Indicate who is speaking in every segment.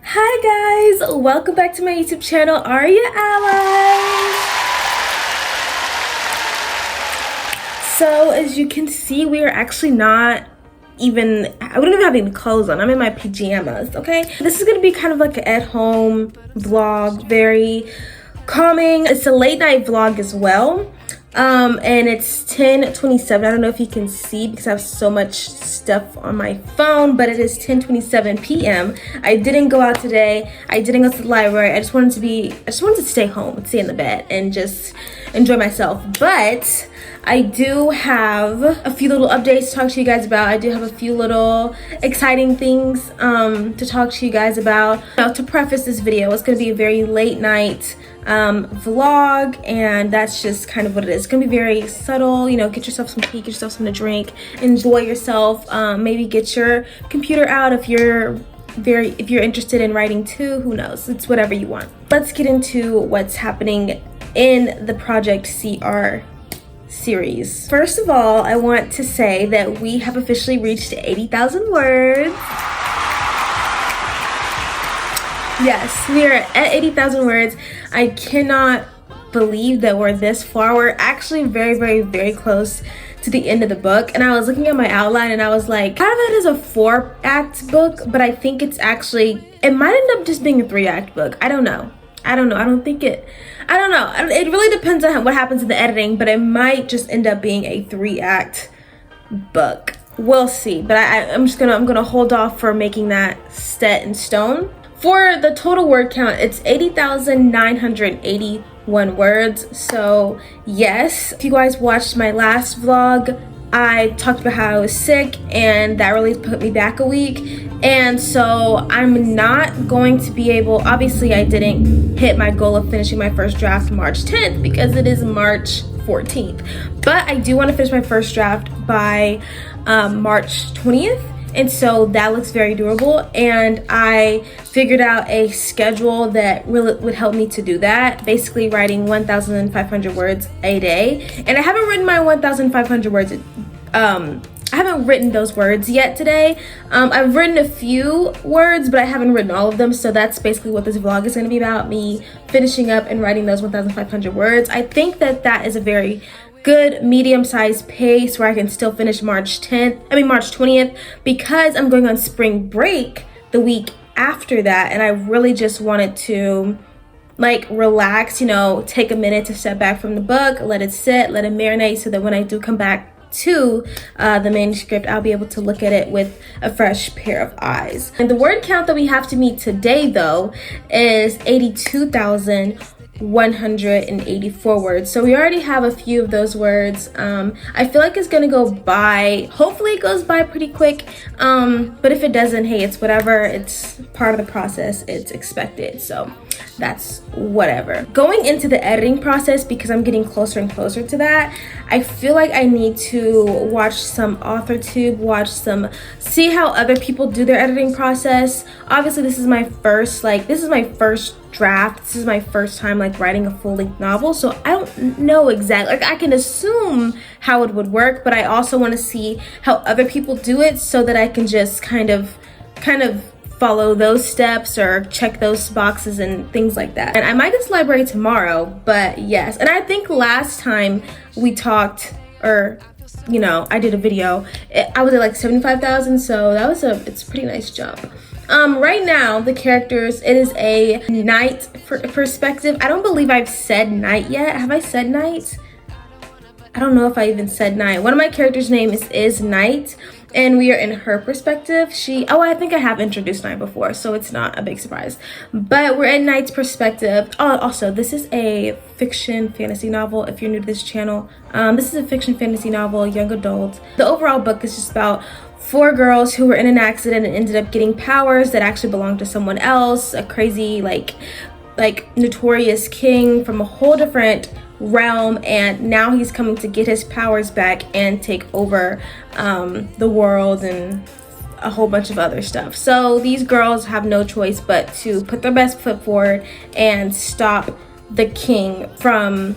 Speaker 1: Hi guys, welcome back to my YouTube channel. Are you allies? So as you can see, we are actually not even, I wouldn't even have any clothes on. I'm in my pajamas, okay? This is gonna be kind of like an at-home vlog, very calming. It's a late night vlog as well. And it's 10:27. I don't know if you can see because I have so much stuff on my phone, but it is 10:27 p.m. I didn't go out today. I didn't go to the library. I just wanted to stay home and stay in the bed and just enjoy myself. But I do have a few little updates to talk to you guys about. I do have a few little exciting things to talk to you guys about. Now, to preface this video, it's going to be a very late night vlog, and that's just kind of what it is. It's gonna be very subtle, you know. Get yourself some tea, get yourself something to drink, enjoy yourself. Maybe get your computer out if you're interested in writing too. Who knows? It's whatever you want. Let's get into what's happening in the Project CR series. First of all, I want to say that we have officially reached 80,000 words. Yes, we are at 80,000 words. I cannot believe that we're this far. We're actually very close to the end of the book. And I was looking at my outline and I was like, part of it is a 4-act book, but I think it's actually, it might end up just being a 3-act book. I don't know. I don't know. It really depends on what happens in the editing, but it might just end up being a 3-act book. We'll see. But I'm gonna hold off for making that set in stone. For the total word count, it's 80,981 words. So yes, if you guys watched my last vlog, I talked about how I was sick and that really put me back a week. And so I'm not going to be able, obviously I didn't hit my goal of finishing my first draft March 10th because it is March 14th. But I do want to finish my first draft by March 20th. And so that looks very doable, and I figured out a schedule that really would help me to do that, basically writing 1,500 words a day. And I haven't written my 1,500 words, I haven't written those words yet today. I've written a few words, but I haven't written all of them, so that's basically what this vlog is going to be about, me finishing up and writing those 1,500 words. I think that is a very good medium-sized pace where I can still finish March 20th, because I'm going on spring break the week after that, and I really just wanted to like relax, you know, take a minute to step back from the book, let it sit, let it marinate, so that when I do come back to the manuscript, I'll be able to look at it with a fresh pair of eyes. And the word count that we have to meet today though is 82,184 words. So we already have a few of those words. I feel like it's gonna go by, hopefully it goes by pretty quick, but if it doesn't, hey, it's whatever. It's part of the process, it's expected, so that's whatever. Going into the editing process, because I'm getting closer and closer to that, I feel like I need to watch some Authortube, see how other people do their editing process. Obviously this is my first draft. This is my first time like writing a full-length novel, so I don't know exactly, like I can assume how it would work, but I also want to see how other people do it so that I can just kind of follow those steps or check those boxes and things like that. And I might go to the library tomorrow, but yes. And I think last time we talked, or you know, I did a video, I was at like 75,000, so it's a pretty nice jump. Right now, the characters, it is a night perspective. I don't believe I've said night yet. Have I said night? I don't know if I even said night. One of my characters' name is Night, and we are in her perspective. I think I have introduced Night before, so it's not a big surprise. But we're in Night's perspective. Also, this is a fiction fantasy novel. If you're new to this channel, this is a fiction fantasy novel, young adult. The overall book is just about 4 girls who were in an accident and ended up getting powers that actually belonged to someone else, a crazy like notorious king from a whole different realm, and now he's coming to get his powers back and take over the world and a whole bunch of other stuff. So these girls have no choice but to put their best foot forward and stop the king from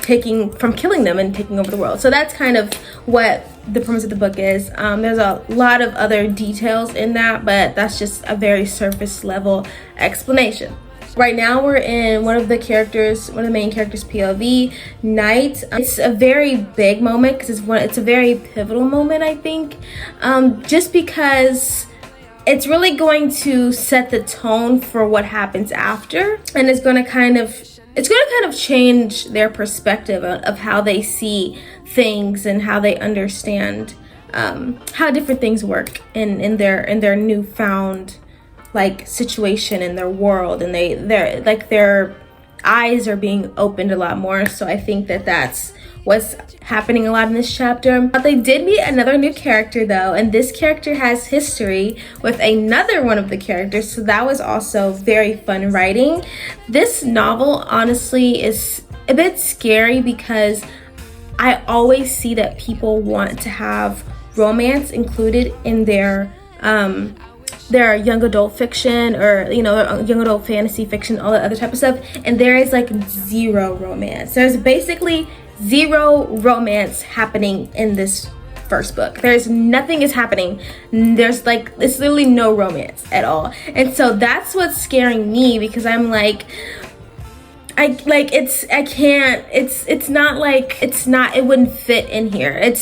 Speaker 1: killing them and taking over the world. So that's kind of what the premise of the book is. There's a lot of other details in that, but that's just a very surface level explanation. Right now we're in one of the main characters' POV, Night. It's a very big moment because it's a very pivotal moment, I think, just because it's really going to set the tone for what happens after, and it's going to kind of change their perspective of how they see things and how they understand how different things work in their newfound like situation in their world, and their eyes are being opened a lot more. So I think that's what's happening a lot in this chapter. But they did meet another new character though, and this character has history with another one of the characters, so that was also very fun writing. This novel honestly is a bit scary because I always see that people want to have romance included in their young adult fiction, or young adult fantasy fiction, all that other type of stuff, and there is like zero romance. There's basically zero romance happening in this first book. Nothing is happening. It's literally no romance at all, and so that's what's scaring me, because I'm like, it wouldn't fit in here.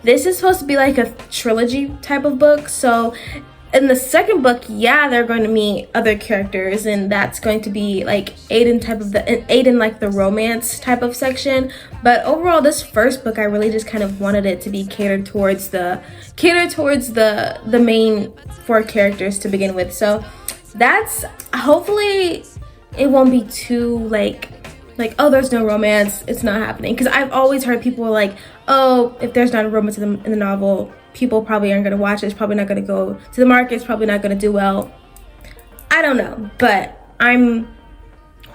Speaker 1: This is supposed to be like a trilogy type of book, so in the second book, yeah, they're going to meet other characters, and that's going to be like Aiden like the romance type of section. But overall, this first book, I really just kind of wanted it to be catered towards the main four characters to begin with. So that's, hopefully it won't be too like, oh, there's no romance, it's not happening. Because I've always heard people like, oh, if there's not a romance in the novel, people probably aren't going to watch it. It's probably not going to go to the market. It's probably not going to do well. I don't know, but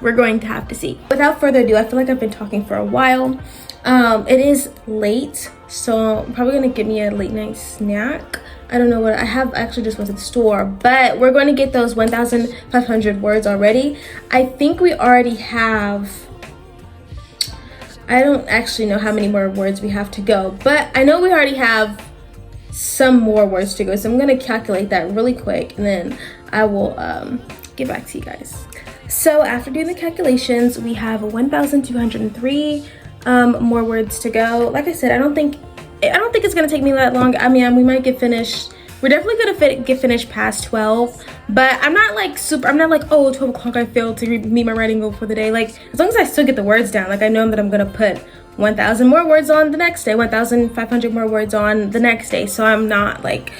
Speaker 1: we're going to have to see. Without further ado, I feel like I've been talking for a while. It is late, so I'm probably going to get me a late night snack. I don't know what I have. Actually just went to the store, but we're going to get those 1,500 words already. I think we already have, I don't actually know how many more words we have to go, but I know we already have some more words to go, so I'm going to calculate that really quick, and then I will get back to you guys. So after doing the calculations, we have 1,203 more words to go. Like I said, I don't think it's going to take me that long. I mean, we might get finished. We're definitely going to get finished past 12, but I'm not like, oh, 12 o'clock, I failed to meet my writing goal for the day. Like, as long as I still get the words down, like I know that I'm going to put 1,000 more words on the next day, 1,500 more words on the next day. So I'm not like,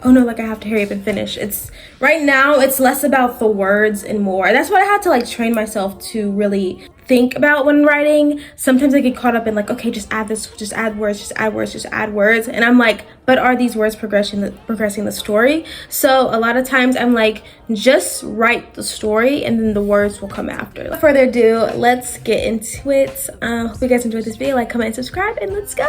Speaker 1: oh no, like I have to hurry up and finish. Right now, it's less about the words and more. That's what I had to like train myself to really think about when writing. Sometimes I get caught up in like, okay, just add this, just add words, just add words, just add words. And I'm like, but are these words progressing the story? So a lot of times I'm like, just write the story and then the words will come after. Without further ado, let's get into it. Hope you guys enjoyed this video. Like, comment, and subscribe, and let's go.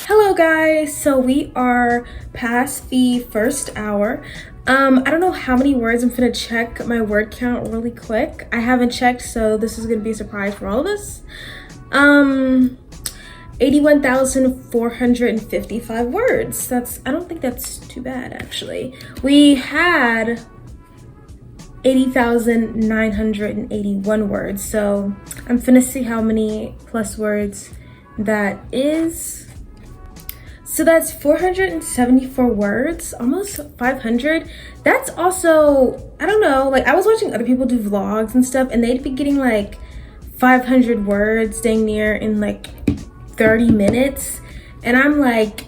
Speaker 1: Hello guys, so we are past the first hour. I don't know how many words. I'm gonna check my word count really quick. I haven't checked, so this is gonna be a surprise for all of us. 81,455 words. I don't think that's too bad actually. We had 80,981 words, so I'm finna see how many plus words that is. So that's 474 words, almost 500. That's also, I don't know, like I was watching other people do vlogs and stuff, and they'd be getting like 500 words dang near in like 30 minutes. And I'm like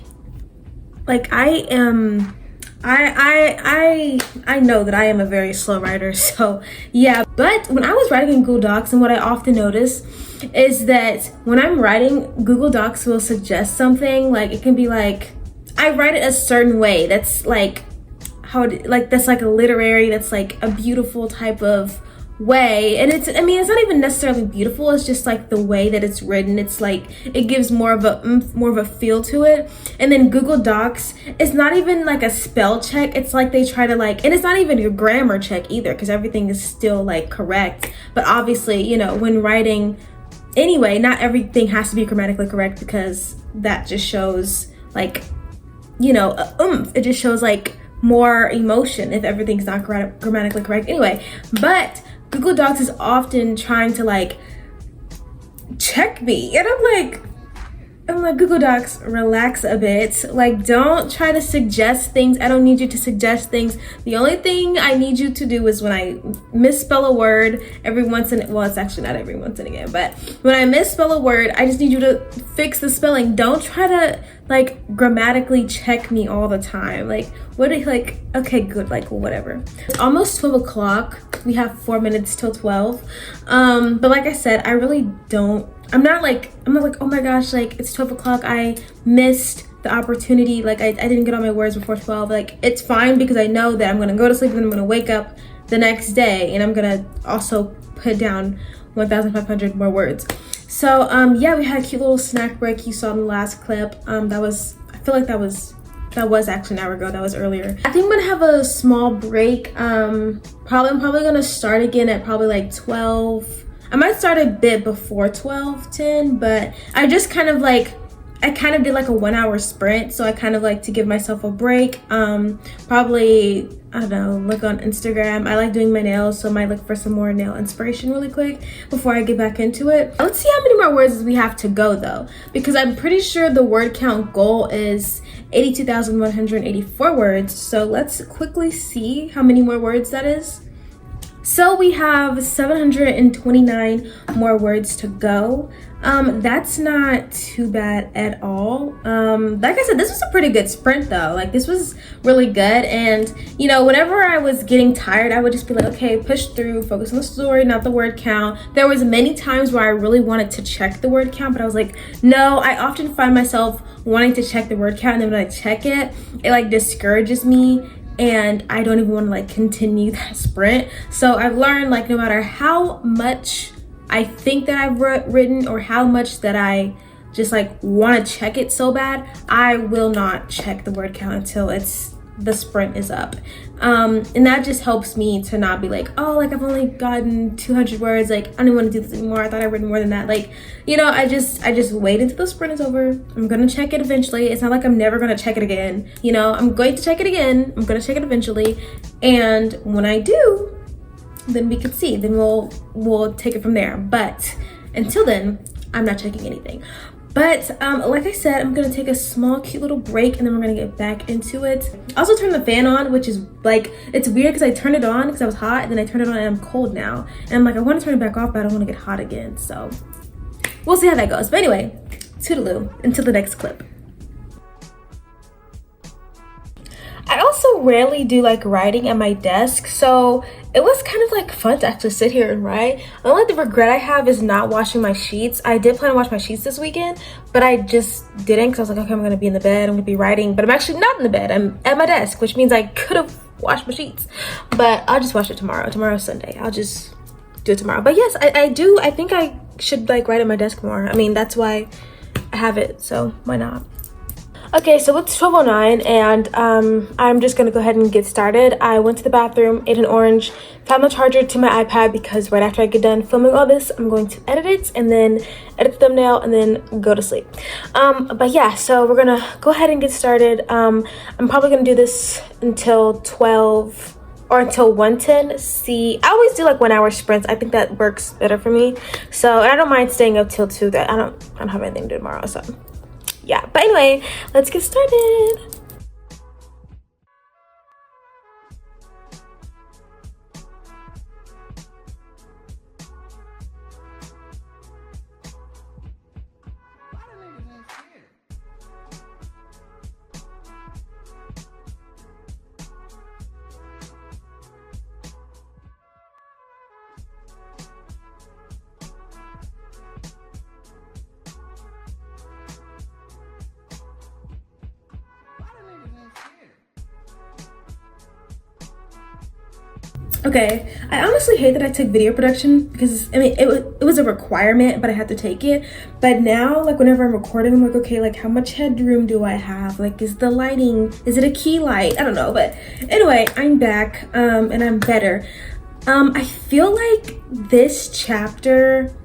Speaker 1: I know that I am a very slow writer, so yeah. But when I was writing in Google Docs, and what I often notice is that when I'm writing, Google Docs will suggest something. Like it can be like, I write it a certain way that's like that's like a literary, that's like a beautiful type of way. And it's, I mean, it's not even necessarily beautiful, it's just like the way that it's written. It's like it gives more of a feel to it. And then Google Docs, it's not even like a spell check, it's like they try to like, and it's not even a grammar check either, because everything is still like correct. But obviously, you know, when writing anyway, not everything has to be grammatically correct, because that just shows like, you know, it just shows like more emotion if everything's not grammatically correct anyway. But Google Docs is often trying to like check me, and I'm like, Google Docs, relax a bit. Like, don't try to suggest things. I don't need you to suggest things. The only thing I need you to do is when I misspell a word every once in, well, it's actually not every once in again, but when I misspell a word, I just need you to fix the spelling. Don't try to like grammatically check me all the time. Like, what are you like, okay, good, like whatever. It's almost 12 o'clock. We have 4 minutes till 12. But like I said, I really don't, I'm not like, oh my gosh, like it's 12 o'clock, I missed the opportunity, like I didn't get all my words before 12. Like, it's fine, because I know that I'm gonna go to sleep and I'm gonna wake up the next day and I'm gonna also put down 1,500 more words. So yeah, we had a cute little snack break you saw in the last clip. That was, I feel like that was actually an hour ago, that was earlier. I think I'm gonna have a small break. I'm probably gonna start again at probably like 12. I might start a bit before 12:10, but I just kind of like, I kind of did like a 1 hour sprint, so I kind of like to give myself a break. Probably, I don't know, look on Instagram. I like doing my nails, so I might look for some more nail inspiration really quick before I get back into it. Let's see how many more words we have to go though, because I'm pretty sure the word count goal is 82,184 words. So let's quickly see how many more words that is. So we have 729 more words to go. That's not too bad at all. Like I said, this was a pretty good sprint though. Like, this was really good. And you know, whenever I was getting tired, I would just be like, okay, push through, focus on the story, not the word count. There was many times where I really wanted to check the word count, but I was like, no. I often find myself wanting to check the word count, and then when I check it, it like discourages me, and I don't even want to like continue that sprint. So I've learned, like, no matter how much I think that I've written, or how much that I just like want to check it so bad, I will not check the word count until the sprint is up. And that just helps me to not be like, oh, like I've only gotten 200 words, like I don't want to do this anymore, I thought I'd written more than that. Like, you know, I just wait until the sprint is over. I'm gonna check it eventually. It's not like I'm never gonna check it again, you know. I'm going to check it again, I'm gonna check it eventually, and when I do, then we can see, then we'll take it from there. But until then, I'm not checking anything. But like I said, I'm gonna take a small cute little break, and then we're gonna get back into it. I also turned the fan on, which is like, it's weird because I turned it on because I was hot, and then I turned it on and I'm cold now, and I'm like, I want to turn it back off, but I don't want to get hot again. So we'll see how that goes. But anyway, toodaloo, until the next clip. I also rarely do like writing at my desk, so it was kind of like fun to actually sit here and write. The only regret I have is not washing my sheets. I did plan to wash my sheets this weekend, but I just didn't, because I was like, okay, I'm gonna be in the bed, I'm gonna be writing, but I'm actually not in the bed, I'm at my desk, which means I could have washed my sheets. But I'll just wash it tomorrow. Tomorrow's Sunday. I'll just do it tomorrow. But yes, I think I should like write at my desk more. I mean, that's why I have it, so why not? Okay, so it's 12:09, and I'm just gonna go ahead and get started. I went to the bathroom, ate an orange, found the charger to my iPad, because right after I get done filming all this, I'm going to edit it, and then edit the thumbnail, and then go to sleep. But yeah, so we're gonna go ahead and get started. I'm probably gonna do this until 12 or until 1:10. See, I always do like 1 hour sprints. I think that works better for me. So, and I don't mind staying up till 2. That I don't have anything to do tomorrow, so yeah. But anyway, let's get started. Okay, I honestly hate that I took video production because I mean it was a requirement, but I had to take it. But now, like whenever I'm recording, I'm like, okay, like how much headroom do I have? Like, is the lighting, is it a key light? I don't know. But anyway, I'm back and I'm better. I feel like this chapter,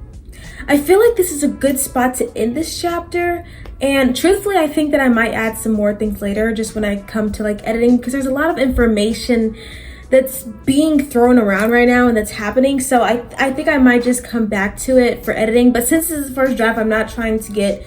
Speaker 1: I feel like this is a good spot to end this chapter. And truthfully, I think that I might add some more things later just when I come to like editing, because there's a lot of information that's being thrown around right now and that's happening. So I think I might just come back to it for editing. But since this is the first draft, I'm not trying to get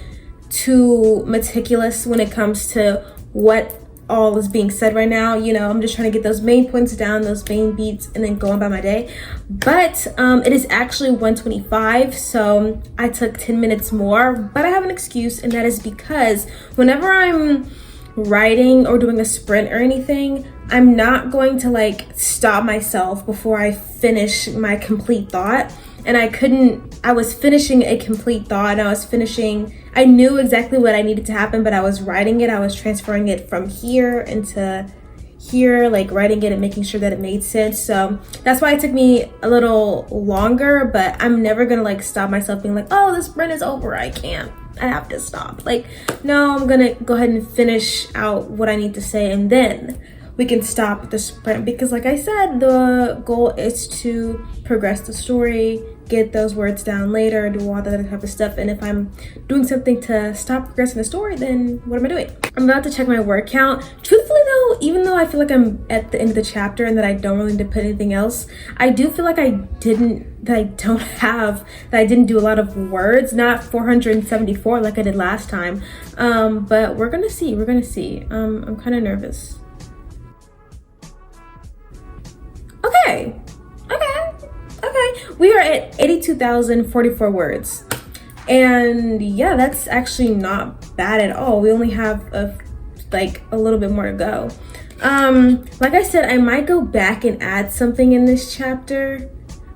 Speaker 1: too meticulous when it comes to what all is being said right now. You know, I'm just trying to get those main points down, those main beats, and then go on by my day. But it is actually 1:25, so I took 10 minutes more. But I have an excuse, and that is because whenever I'm writing or doing a sprint or anything, I'm not going to like stop myself before I finish my complete thought. And I was finishing a complete thought, and I knew exactly what I needed to happen, but I was writing it, I was transferring it from here into here, like writing it and making sure that it made sense. So that's why it took me a little longer, but I'm never gonna like stop myself being like, oh, this sprint is over, I have to stop. Like, no, I'm gonna go ahead and finish out what I need to say, and then we can stop the sprint, because like I said, the goal is to progress the story, get those words down later, do all that type of stuff. And if I'm doing something to stop progressing the story, then what am I doing? I'm about to check my word count. Truthfully though, even though I feel like I'm at the end of the chapter and that I don't really need to put anything else, I do feel like I didn't do a lot of words, not 474 like I did last time. But we're gonna see. I'm kind of nervous. Okay. We are at 82,044 words. And yeah, that's actually not bad at all. We only have a little bit more to go. Like I said, I might go back and add something in this chapter,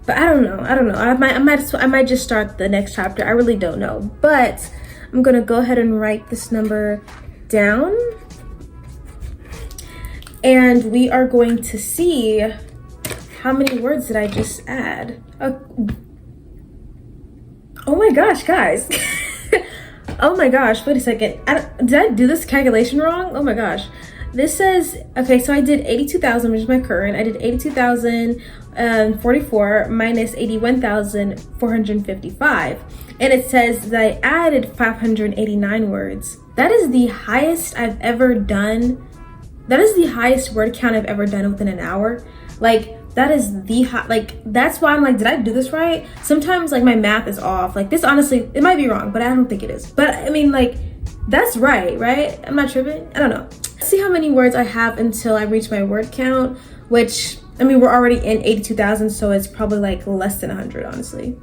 Speaker 1: but I don't know. I might just start the next chapter. I really don't know. But I'm gonna go ahead and write this number down. And we are going to see how many words did I just add? Oh my gosh, guys. Oh my gosh, wait a second. Did I do this calculation wrong? Oh my gosh. This says, okay, so I did 82,000, which is my current. I did 82,044 minus 81,455. And it says that I added 589 words. That is the highest I've ever done. That is the highest word count I've ever done within an hour. Like, that is the hot, like, that's why I'm like, did I do this right? Sometimes like my math is off. Like this, honestly, it might be wrong, but I don't think it is. But I mean, like, that's right? I'm not tripping. I don't know. Let's see how many words I have until I reach my word count, which, I mean, we're already in 82,000, so it's probably like less than 100, honestly.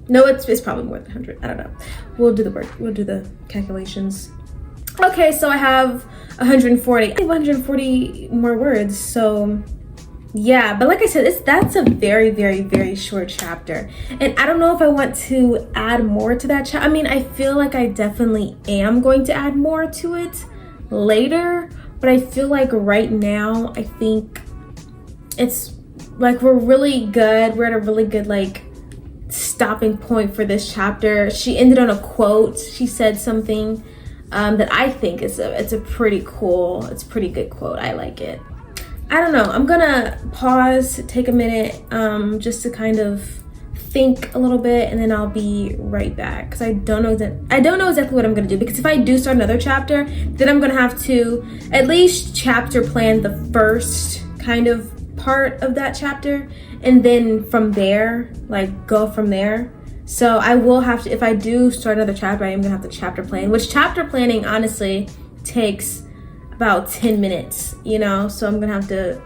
Speaker 1: No, it's probably more than 100. I don't know. We'll do the calculations. Okay, so I have 140 more words, so yeah. But like I said, that's a very, very, very short chapter, and I don't know if I want to add more to that chapter. I mean, I feel like I definitely am going to add more to it later, but I feel like right now, I think it's like we're really good. We're at a really good like stopping point for this chapter. She ended on a quote. She said something that I think it's a pretty good quote. I like it. I don't know. I'm gonna pause, take a minute, just to kind of think a little bit, and then I'll be right back, because I don't know exactly what I'm gonna do. Because if I do start another chapter, then I'm gonna have to at least chapter plan the first kind of part of that chapter, and then from there, like, go from there. So I will have to, if I do start another chapter, I am gonna have to chapter plan, which chapter planning honestly takes about 10 minutes, you know? So I'm gonna have to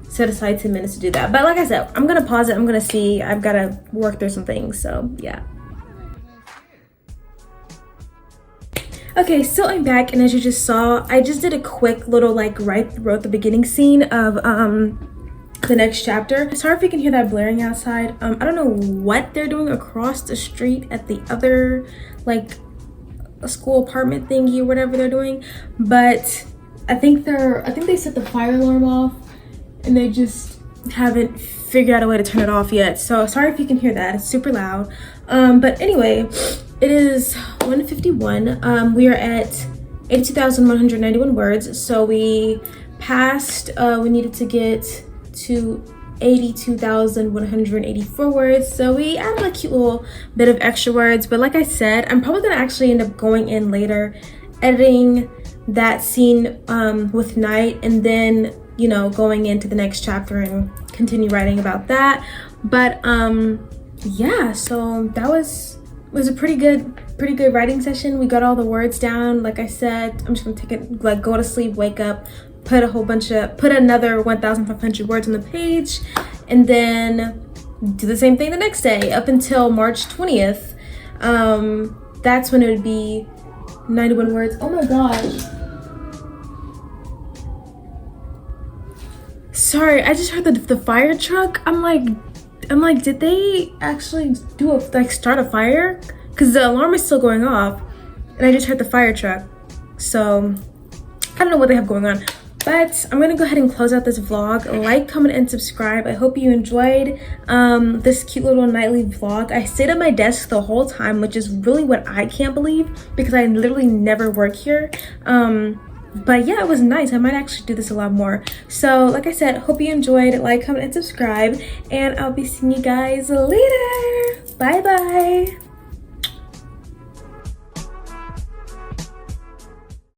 Speaker 1: set aside 10 minutes to do that. But like I said, I'm gonna pause it, I'm gonna see, I've gotta work through some things, so yeah. Okay, so I'm back, and as you just saw, I just did a quick little like wrote the beginning scene of the next chapter. Sorry if you can hear that blaring outside. I don't know what they're doing across the street at the other like a school apartment thingy or whatever they're doing, but I think they set the fire alarm off, and they just haven't figured out a way to turn it off yet, so sorry if you can hear that. It's super loud. But anyway, it is 1:51. We are at 82,191 words, so we passed. We needed to get to 82,184 words, so we added a cute little bit of extra words. But like I said, I'm probably gonna actually end up going in later, editing that scene with Night, and then, you know, going into the next chapter and continue writing about that. But yeah, so that was a pretty good writing session. We got all the words down. Like I said, I'm just gonna take it, like, go to sleep, wake up, put another 1,500 words on the page, and then do the same thing the next day up until March 20th. That's when it would be 91 words. Oh my gosh. Sorry, I just heard the fire truck. I'm like, did they actually start a fire? Because the alarm is still going off, and I just heard the fire truck. So I don't know what they have going on. But I'm gonna go ahead and close out this vlog. Like, comment, and subscribe. I hope you enjoyed this cute little nightly vlog. I stayed at my desk the whole time, which is really what I can't believe, because I literally never work here. But yeah, it was nice. I might actually do this a lot more. So like I said, hope you enjoyed. Like, comment, and subscribe, and I'll be seeing you guys later. Bye bye.